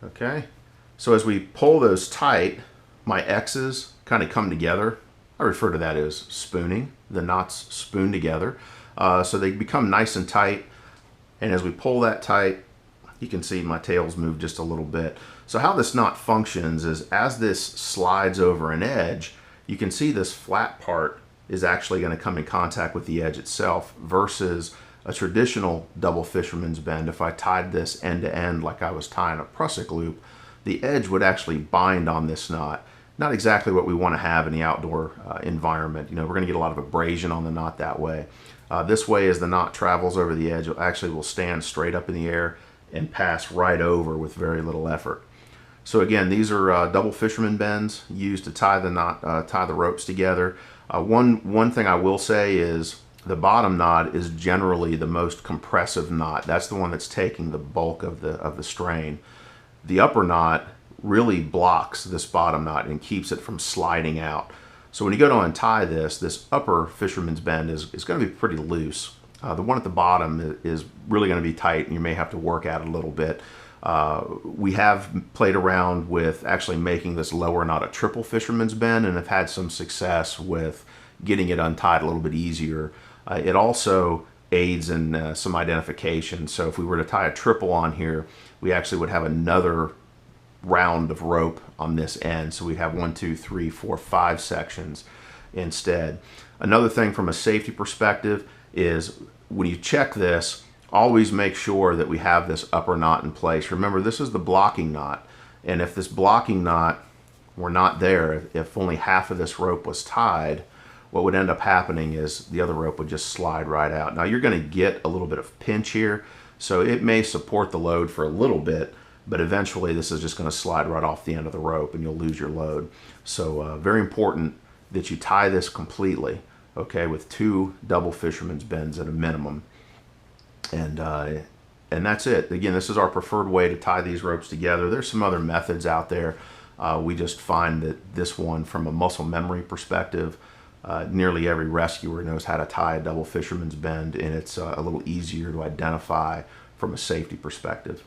Okay, so as we pull those tight, my X's kind of come together. I refer to that as spooning. The knots spoon together. So they become nice and tight. And as we pull that tight, you can see my tails move just a little bit. So how this knot functions is as this slides over an edge, you can see this flat part is actually going to come in contact with the edge itself versus a traditional double fisherman's bend. If I tied this end to end like I was tying a prusik loop, the edge would actually bind on this knot. Not exactly what we want to have in the outdoor environment. You know, we're going to get a lot of abrasion on the knot that way. This way, as the knot travels over the edge, it actually will stand straight up in the air and pass right over with very little effort. So again, these are double fisherman bends used to tie the knot, tie the ropes together. One thing I will say is the bottom knot is generally the most compressive knot. That's the one that's taking the bulk of the strain. The upper knot really blocks this bottom knot and keeps it from sliding out. So when you go to untie this upper fisherman's bend is going to be pretty loose. The one at the bottom is really going to be tight, and you may have to work at it a little bit. We have played around with actually making this lower knot a triple fisherman's bend and have had some success with getting it untied a little bit easier. It also aids in some identification. So if we were to tie a triple on here, we actually would have another round of rope on this end. So we'd have 1, 2, 3, 4, 5 sections instead. Another thing from a safety perspective is when you check this, always make sure that we have this upper knot in place. Remember, this is the blocking knot, and if this blocking knot were not there, if only half of this rope was tied, what would end up happening is the other rope would just slide right out. Now you're going to get a little bit of pinch here, so it may support the load for a little bit, but eventually this is just going to slide right off the end of the rope and you'll lose your load. So very important that you tie this completely, okay, with 2 double fisherman's bends at a minimum. And that's it. Again, this is our preferred way to tie these ropes together. There's some other methods out there. We just find that this one, from a muscle memory perspective, nearly every rescuer knows how to tie a double fisherman's bend, and it's a little easier to identify from a safety perspective.